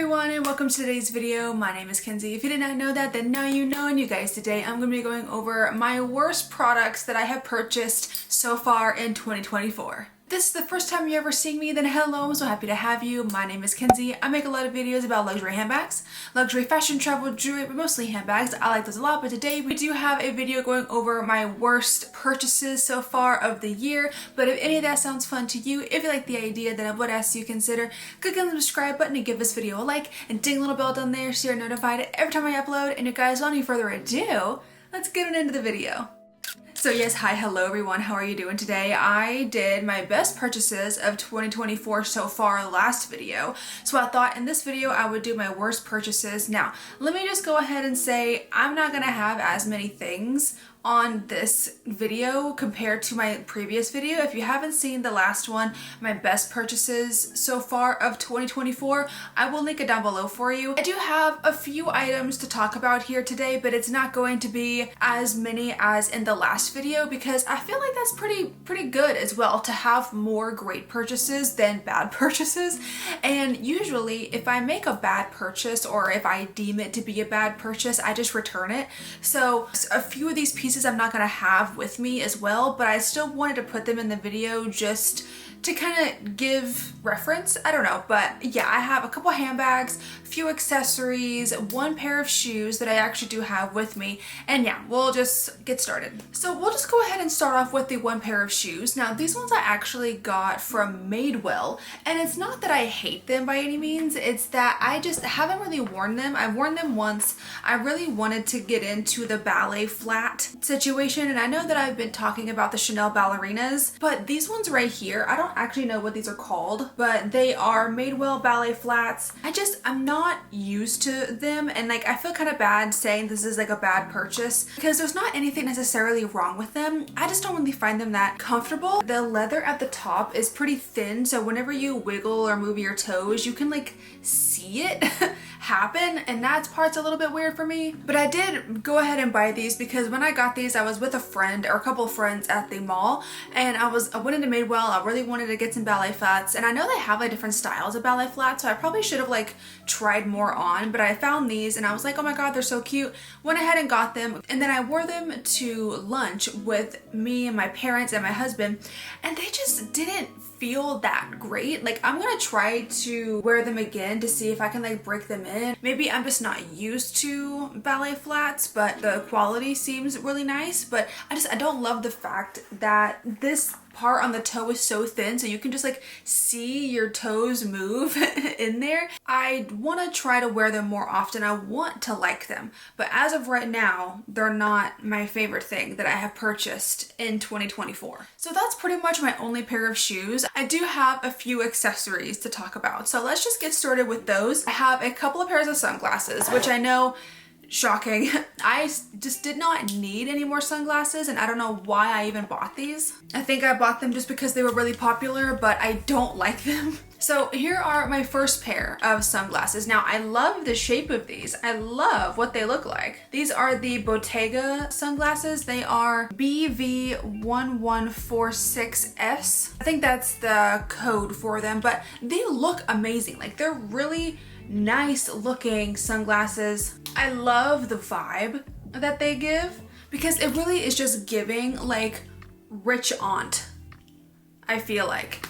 everyone and welcome to today's video. My name is Kenzie. If you did not know that, then now you know. And you guys, today I'm going to be going over my worst products that I have purchased so far in 2024. If this is the first time you're ever seeing me, then hello, I'm so happy to have you. My name is Kenzie. I make a lot of videos about luxury handbags, luxury fashion, travel, jewelry, but mostly handbags. I like those a lot, but today we do have a video going over my worst purchases so far of the year. But if any of that sounds fun to you, if you like the idea, then I would ask you consider clicking on the subscribe button and give this video a like and ding a little bell down there so you're notified every time I upload. And you guys, without any further ado, let's get into the video. So yes, hi, hello everyone, how are you doing today? I did my best purchases of 2024 so far last video, so I thought in this video I would do my worst purchases. Now, let me just go ahead and say I'm not gonna have as many things on this video compared to my previous video. If you haven't seen the last one, my best purchases so far of 2024, I will link it down below for you. I do have a few items to talk about here today, but it's not going to be as many as in the last video because I feel like that's pretty good as well, to have more great purchases than bad purchases. And usually if I make a bad purchase or if I deem it to be a bad purchase, I just return it. So a few of these pieces I'm not gonna have with me as well, but I still wanted to put them in the video just to kind of give reference. I don't know, but yeah, I have a couple handbags, a few accessories, one pair of shoes that I actually do have with me, and yeah, we'll just get started. So we'll just go ahead and start off with the one pair of shoes. Now, these ones I actually got from Madewell, and it's not that I hate them by any means, it's that I just haven't really worn them. I've worn them once. I really wanted to get into the ballet flat situation, and I know that I've been talking about the Chanel ballerinas, but these ones right here, I don't actually know what these are called, but they are Madewell ballet flats. I'm not used to them, and like I feel kind of bad saying this is like a bad purchase because there's not anything necessarily wrong with them. I just don't really find them that comfortable. The leather at the top is pretty thin, so whenever you wiggle or move your toes, you can like see it happen, and that part's a little bit weird for me. But I did go ahead and buy these because when I got these, I was with a friend or a couple of friends at the mall, and I went into Madewell. I really wanted to get some ballet flats, and I know they have like different styles of ballet flats, so I probably should have like tried more on, but I found these and I was like, oh my god, they're so cute. Went ahead and got them, and then I wore them to lunch with me and my parents and my husband, and they just didn't feel that great. Like I'm gonna try to wear them again to see if I can like break them in. Maybe I'm just not used to ballet flats, but the quality seems really nice. But I don't love the fact that this part on the toe is so thin so you can just like see your toes move in there. I want to try to wear them more often. I want to like them, but as of right now, they're not my favorite thing that I have purchased in 2024. So that's pretty much my only pair of shoes. I do have a few accessories to talk about, so let's just get started with those. I have a couple of pairs of sunglasses, which I know, shocking, I just did not need any more sunglasses, and I don't know why I even bought these. I think I bought them just because they were really popular, but I don't like them. So here are my first pair of sunglasses. Now, I love the shape of these. I love what they look like. These are the Bottega sunglasses. They are BV1146S. I think that's the code for them, but they look amazing. Like they're really nice looking sunglasses. I love the vibe that they give because it really is just giving like rich aunt, I feel like.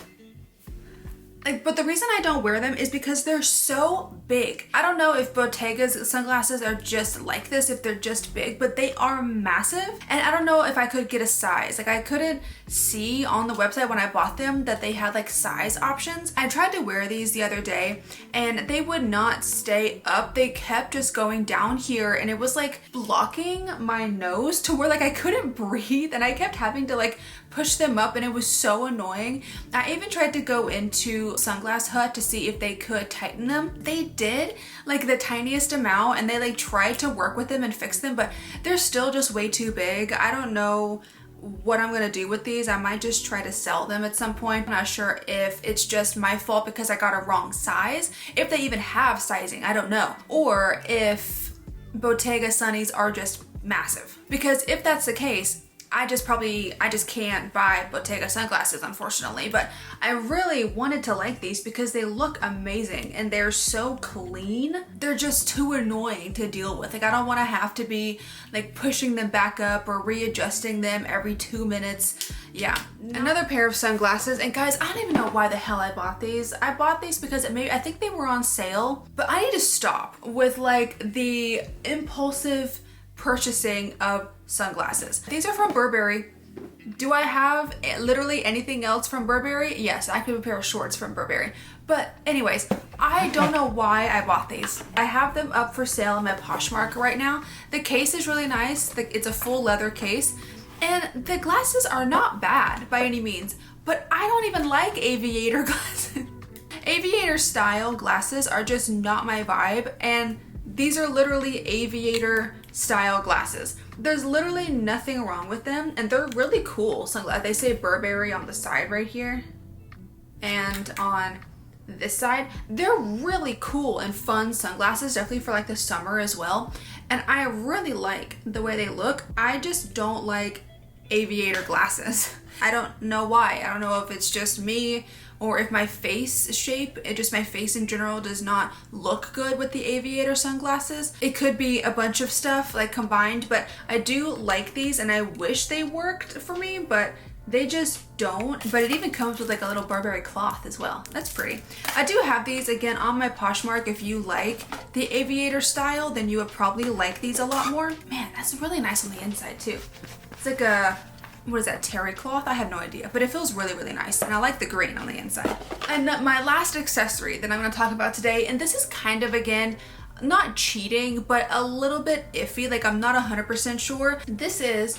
But the reason I don't wear them is because they're so big. I don't know if Bottega's sunglasses are just like this, if they're just big, but they are massive. And I don't know if I could get a size. Like I couldn't see on the website when I bought them that they had like size options. I tried to wear these the other day and they would not stay up. They kept just going down here, and it was like blocking my nose to where like I couldn't breathe, and I kept having to like push them up, and it was so annoying. I even tried to go into Sunglass Hut to see if they could tighten them. They did like the tiniest amount, and they like tried to work with them and fix them, but they're still just way too big. I don't know what I'm gonna do with these. I might just try to sell them at some point. I'm not sure if it's just my fault because I got a wrong size, if they even have sizing, I don't know, or if Bottega Sunnies are just massive, because if that's the case, I just can't buy Bottega sunglasses, unfortunately. But I really wanted to like these because they look amazing and they're so clean. They're just too annoying to deal with. Like, I don't want to have to be like pushing them back up or readjusting them every 2 minutes. Yeah. Another pair of sunglasses, and guys, I don't even know why the hell I bought these. I bought these because I think they were on sale, but I need to stop with like the impulsive purchasing of sunglasses. These are from Burberry. Do I have literally anything else from Burberry? Yes, I could have a pair of shorts from Burberry. But anyways, I don't know why I bought these. I have them up for sale in my Poshmark right now. The case is really nice. It's a full leather case. And the glasses are not bad by any means, but I don't even like aviator glasses. Aviator style glasses are just not my vibe, and these are literally aviator style glasses. There's literally nothing wrong with them, and they're really cool. They say Burberry on the side right here, and on this side. They're really cool and fun sunglasses, definitely for like the summer as well. And I really like the way they look. I just don't like aviator glasses. I don't know why. I don't know if it's just me or if my face shape, my face in general does not look good with the aviator sunglasses. It could be a bunch of stuff like combined, but I do like these and I wish they worked for me, but they just don't. But it even comes with like a little Burberry cloth as well. That's pretty. I do have these again on my Poshmark. If you like the aviator style, then you would probably like these a lot more. Man, that's really nice on the inside too. It's like a, what is that, terry cloth? I have no idea, but it feels really, really nice. And I like the green on the inside. And my last accessory that I'm gonna talk about today, and this is kind of, again, not cheating, but a little bit iffy. Like, I'm not 100% sure. This is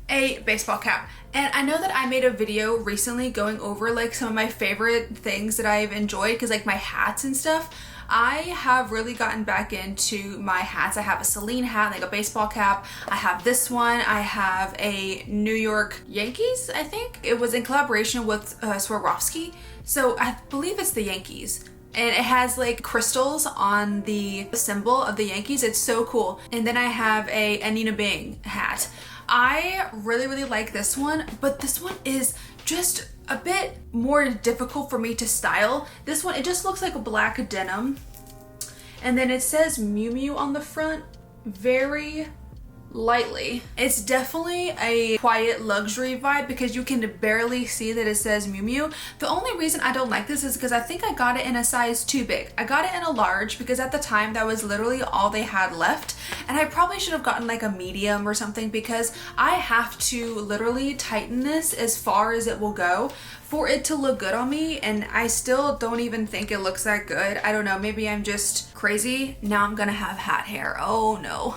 a baseball cap. And I know that I made a video recently going over like some of my favorite things that I've enjoyed, because like my hats and stuff, I have really gotten back into my hats. I have a Celine hat, like a baseball cap. I have this one. I have a New York Yankees, I think. It was in collaboration with Swarovski. So I believe it's the Yankees. And it has like crystals on the symbol of the Yankees. It's so cool. And then I have a Nina Bing hat. I really, really like this one, but this one is just a bit more difficult for me to style. This one, it just looks like a black denim. And then it says Miu Miu on the front, very lightly. It's definitely a quiet luxury vibe because you can barely see that it says Miu Miu. The only reason I don't like this is because I think I got it in a size too big. I got it in a large because at the time that was literally all they had left, and I probably should have gotten like a medium or something because I have to literally tighten this as far as it will go for it to look good on me, and I still don't even think it looks that good. I don't know, maybe I'm just crazy. Now I'm gonna have hat hair. Oh no.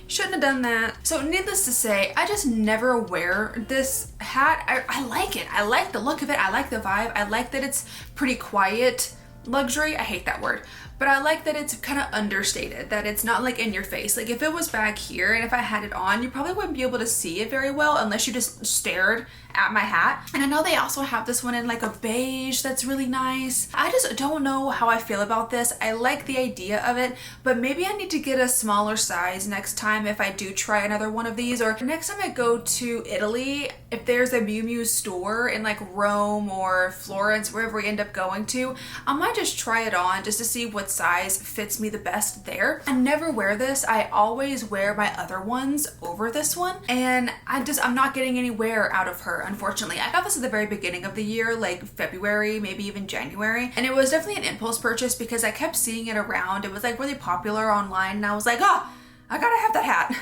Shouldn't have done that. So needless to say, I just never wear this hat. I like it. I like the look of it. I like the vibe. I like that it's pretty quiet luxury. I hate that word. But I like that it's kind of understated, that it's not like in your face. Like if it was back here and if I had it on, you probably wouldn't be able to see it very well unless you just stared at my hat. And I know they also have this one in like a beige that's really nice. I just don't know how I feel about this. I like the idea of it, but maybe I need to get a smaller size next time if I do try another one of these, or next time I go to Italy, if there's a Miu Miu store in like Rome or Florence, wherever we end up going to, I might just try it on just to see what size fits me the best there. I never wear this. I always wear my other ones over this one, and I'm not getting any wear out of her, unfortunately. I got this at the very beginning of the year, like February, maybe even January, and it was definitely an impulse purchase because I kept seeing it around. It was like really popular online, and I was like, oh, I gotta have that hat.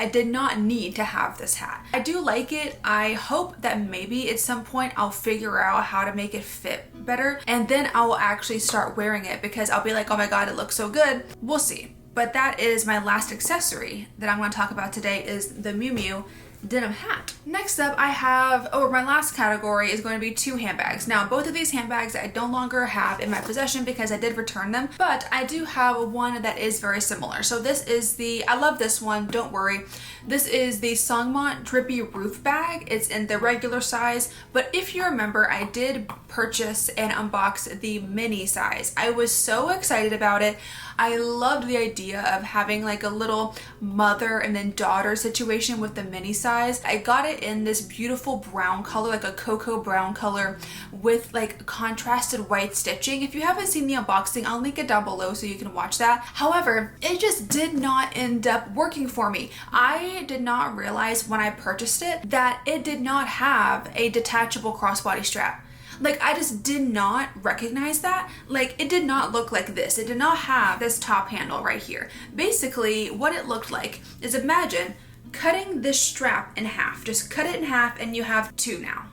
I did not need to have this hat. I do like it. I hope that maybe at some point I'll figure out how to make it fit better, and then I will actually start wearing it because I'll be like, oh my god, it looks so good. We'll see. But that is my last accessory that I'm going to talk about today, is the Miu Miu denim hat. Next up, I have, my last category is going to be 2 handbags. Now, both of these handbags I no longer have in my possession because I did return them, but I do have one that is very similar. So this is I love this one, don't worry. This is the Songmont Drippy Roof Bag. It's in the regular size, but if you remember, I did purchase and unbox the mini size. I was so excited about it. I loved the idea of having like a little mother and then daughter situation with the mini size. I got it in this beautiful brown color, like a cocoa brown color with like contrasted white stitching. If you haven't seen the unboxing, I'll link it down below so you can watch that. However, it just did not end up working for me. I did not realize when I purchased it that it did not have a detachable crossbody strap. Like, I just did not recognize that. Like, it did not look like this. It did not have this top handle right here. Basically, what it looked like is, imagine cutting this strap in half. Just cut it in half and you have 2 now.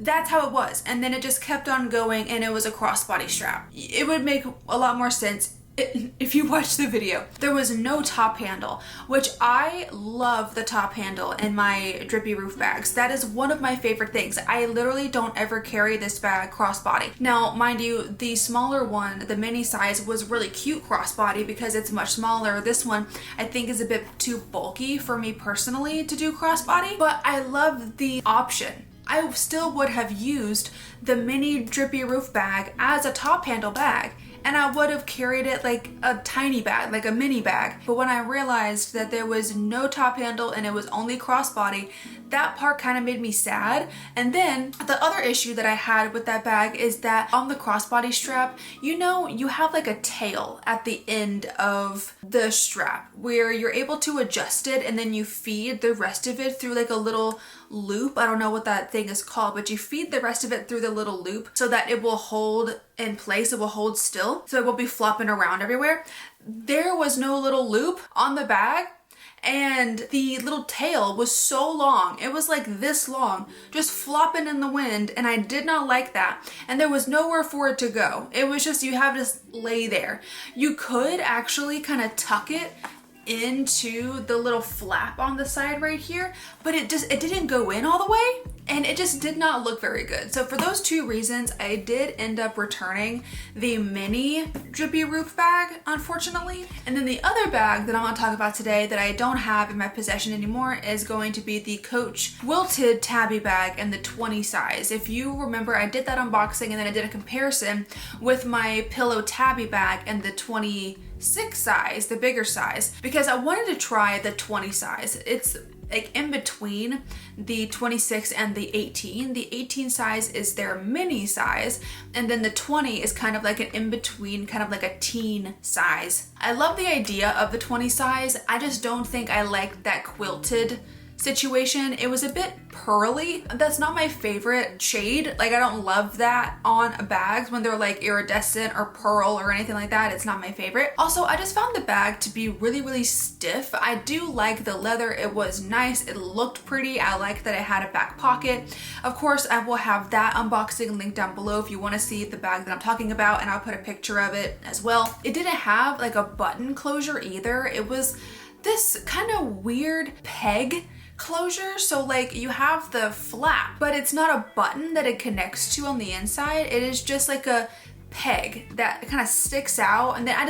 That's how it was. And then it just kept on going and it was a crossbody strap. It would make a lot more sense if you watch the video. There was no top handle, which I love the top handle in my Drippy Roof bags. That is one of my favorite things. I literally don't ever carry this bag crossbody. Now, mind you, the smaller one, the mini size, was really cute crossbody because it's much smaller. This one I think is a bit too bulky for me personally to do crossbody, but I love the option. I still would have used the mini Drippy Roof bag as a top handle bag, and I would have carried it like a tiny bag, like a mini bag. But when I realized that there was no top handle and it was only crossbody, that part kind of made me sad. And then the other issue that I had with that bag is that on the crossbody strap, you know, you have like a tail at the end of the strap where you're able to adjust it and then you feed the rest of it through like a little loop. I don't know what that thing is called, but you feed the rest of it through the little loop so that it will hold in place, it will hold still, so it won't be flopping around everywhere. There was no little loop on the bag, and the little tail was so long. It was like this long, just flopping in the wind, and I did not like that. And there was nowhere for it to go. It was just, you have to lay there. You could actually kind of tuck it into the little flap on the side right here, but it didn't go in all the way, and it just did not look very good. So for those 2 reasons, I did end up returning the mini Drippy Roof bag, unfortunately. And then the other bag that I want to talk about today that I don't have in my possession anymore is going to be the Coach Quilted Tabby bag in the 20 size. If you remember, I did that unboxing and then I did a comparison with my Pillow Tabby bag in the 26 size, the bigger size, because I wanted to try the 20 size. It's like in between the 26 and the 18. The 18 size is their mini size, and then the 20 is kind of like an in-between, kind of like a teen size. I love the idea of the 20 size. I just don't think I liked that quilted situation. It was a bit pearly. That's not my favorite shade. Like, I don't love that on bags when they're like iridescent or pearl or anything like that. It's not my favorite. Also, I just found the bag to be really, really stiff. I do like the leather. It was nice. It looked pretty. I like that it had a back pocket. Of course, I will have that unboxing linked down below if you want to see the bag that I'm talking about, and I'll put a picture of it as well. It didn't have like a button closure either. It was this kind of weird peg closure. So like you have the flap, but it's not a button that it connects to on the inside. It is just like a peg that kind of sticks out, and then I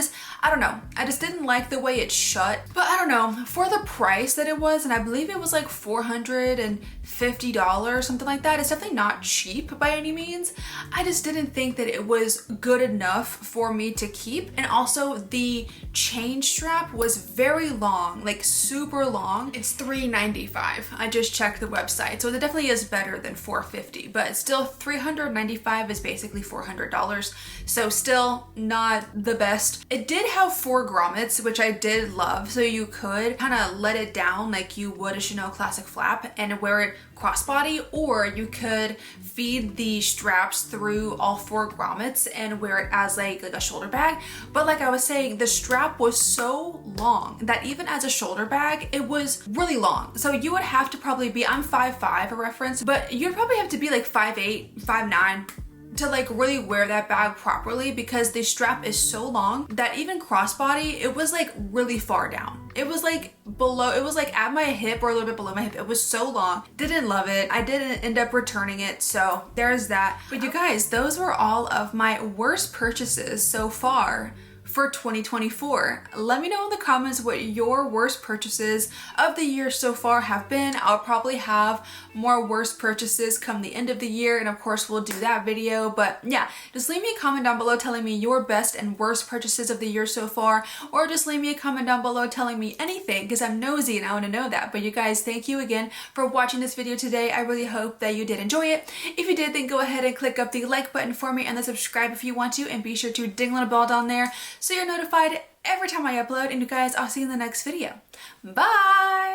don't know, I just didn't like the way it shut. But I don't know, for the price that it was, and I believe it was like $450, something like that, it's definitely not cheap by any means. I just didn't think that it was good enough for me to keep. And also the chain strap was very long, like super long. It's $395. I just checked the website, so it definitely is better than $450, but still $395 is basically $400. So still not the best. It did have 4 grommets, which I did love. So you could kind of let it down like you would a Chanel classic flap and wear it crossbody, or you could feed the straps through all 4 grommets and wear it as like a shoulder bag. But like I was saying, the strap was so long that even as a shoulder bag, it was really long. So you would have to probably be, I'm 5'5" a reference, but you'd probably have to be like 5'8", 5'9", to like really wear that bag properly because the strap is so long that even crossbody, it was like really far down. It was like below, it was like at my hip or a little bit below my hip. It was so long. Didn't love it. I didn't end up returning it. So there's that. But you guys, those were all of my worst purchases so far for 2024. Let me know in the comments what your worst purchases of the year so far have been. I'll probably have more worst purchases come the end of the year, and of course we'll do that video. But yeah, just leave me a comment down below telling me your best and worst purchases of the year so far, or just leave me a comment down below telling me anything because I'm nosy and I want to know that. But you guys, thank you again for watching this video today. I really hope that you did enjoy it. If you did, then go ahead and click up the like button for me and then subscribe if you want to, and be sure to ding the bell down there so you're notified every time I upload. And you guys, I'll see you in the next video. Bye!